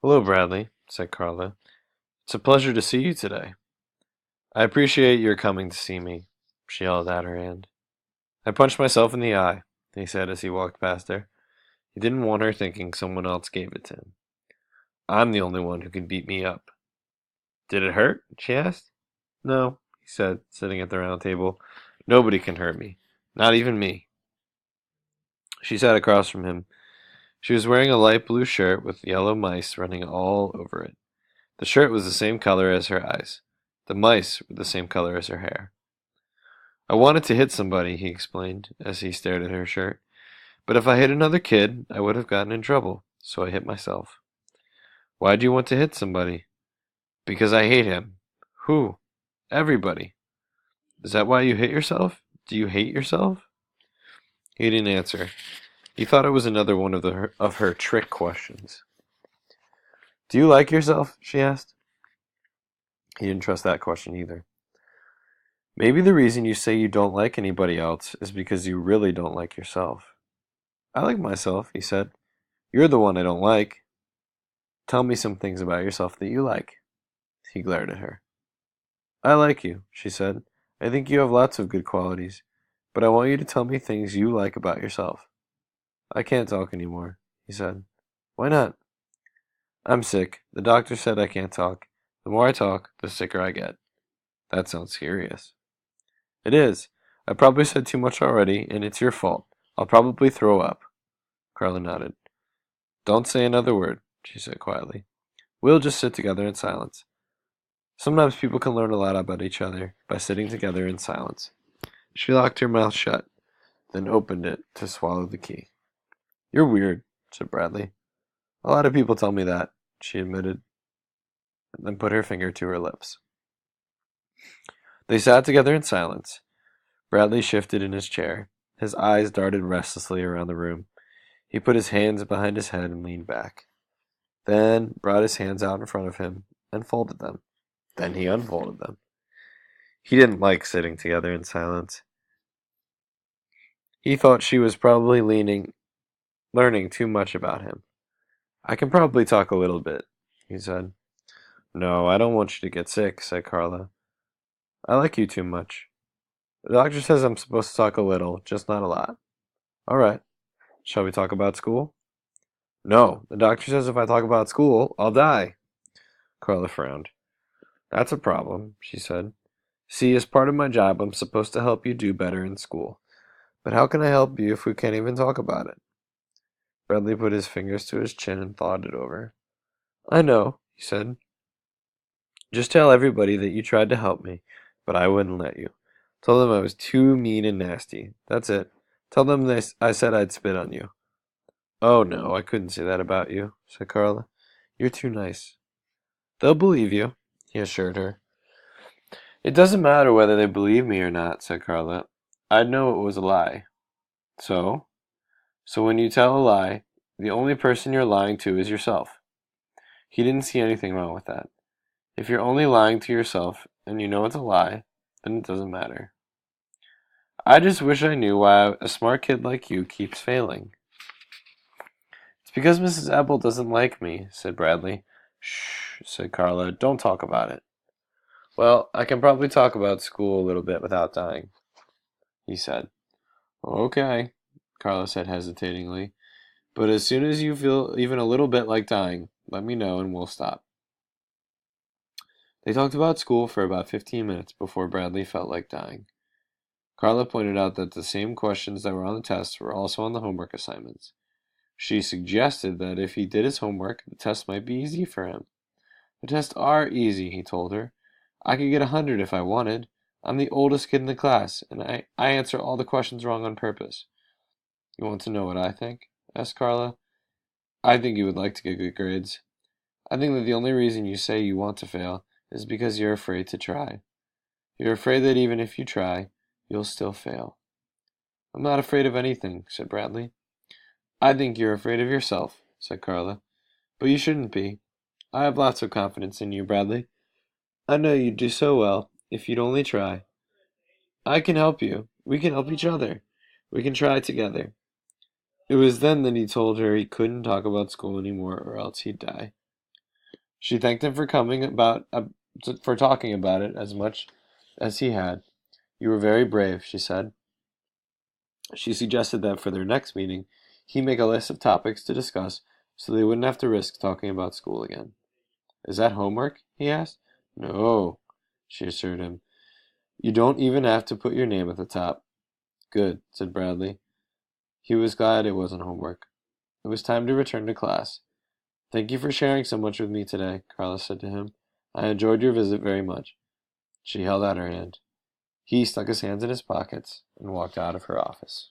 Hello, Bradley, said Carla. It's a pleasure to see you today. I appreciate your coming to see me. She held out her hand. I punched myself in the eye, he said as he walked past her. He didn't want her thinking someone else gave it to him. I'm the only one who can beat me up. Did it hurt? She asked. No, he said, sitting at the round table. Nobody can hurt me. Not even me. She sat across from him. She was wearing a light blue shirt with yellow mice running all over it. The shirt was the same color as her eyes. The mice were the same color as her hair. I wanted to hit somebody, he explained, as he stared at her shirt. But if I hit another kid, I would have gotten in trouble, so I hit myself. Why do you want to hit somebody? Because I hate him. Who? Everybody. Is that why you hit yourself? Do you hate yourself? He didn't answer. He thought it was another one of her trick questions. Do you like yourself? She asked. He didn't trust that question either. Maybe the reason you say you don't like anybody else is because you really don't like yourself. I like myself, he said. You're the one I don't like. Tell me some things about yourself that you like. He glared at her. I like you, she said. I think you have lots of good qualities, but I want you to tell me things you like about yourself. I can't talk anymore, he said. Why not? I'm sick. The doctor said I can't talk. The more I talk, the sicker I get. That sounds serious. It is. I probably said too much already, and it's your fault. I'll probably throw up. Carla nodded. Don't say another word, she said quietly. We'll just sit together in silence. Sometimes people can learn a lot about each other by sitting together in silence. She locked her mouth shut, then opened it to swallow the key. You're weird, said Bradley. A lot of people tell me that, she admitted, and then put her finger to her lips. They sat together in silence. Bradley shifted in his chair. His eyes darted restlessly around the room. He put his hands behind his head and leaned back. Then brought his hands out in front of him and folded them. Then he unfolded them. He didn't like sitting together in silence. He thought she was probably learning too much about him. I can probably talk a little bit, he said. No, I don't want you to get sick, said Carla. I like you too much. The doctor says I'm supposed to talk a little, just not a lot. All right. Shall we talk about school? No, the doctor says if I talk about school, I'll die. Carla frowned. That's a problem, she said. See, as part of my job, I'm supposed to help you do better in school. But how can I help you if we can't even talk about it? Bradley put his fingers to his chin and thought it over. I know, he said. Just tell everybody that you tried to help me, but I wouldn't let you. Tell them I was too mean and nasty. That's it. Tell them I said I'd spit on you. Oh, no, I couldn't say that about you, said Carla. You're too nice. They'll believe you, he assured her. It doesn't matter whether they believe me or not, said Carla. I'd know it was a lie. So? So when you tell a lie, the only person you're lying to is yourself. He didn't see anything wrong with that. If you're only lying to yourself and you know it's a lie, then it doesn't matter. I just wish I knew why a smart kid like you keeps failing. It's because Mrs. Apple doesn't like me, said Bradley. Shh, said Carla. Don't talk about it. Well, I can probably talk about school a little bit without dying, he said. Okay, Carla said hesitatingly. But as soon as you feel even a little bit like dying, let me know and we'll stop. They talked about school for about 15 minutes before Bradley felt like dying. Carla pointed out that the same questions that were on the tests were also on the homework assignments. She suggested that if he did his homework, the test might be easy for him. The tests are easy, he told her. I could get 100 if I wanted. I'm the oldest kid in the class, and I answer all the questions wrong on purpose. You want to know what I think? Asked Carla. I think you would like to get good grades. I think that the only reason you say you want to fail is because you're afraid to try. You're afraid that even if you try, you'll still fail. I'm not afraid of anything, said Bradley. I think you're afraid of yourself, said Carla. But you shouldn't be. I have lots of confidence in you, Bradley. I know you'd do so well if you'd only try. I can help you. We can help each other. We can try together. It was then that he told her he couldn't talk about school anymore or else he'd die. She thanked him for for talking about it as much as he had. You were very brave, she said. She suggested that for their next meeting, he make a list of topics to discuss so they wouldn't have to risk talking about school again. Is that homework? He asked. No, she assured him. You don't even have to put your name at the top. Good, said Bradley. He was glad it wasn't homework. It was time to return to class. Thank you for sharing so much with me today, Carla said to him. I enjoyed your visit very much. She held out her hand. He stuck his hands in his pockets and walked out of her office.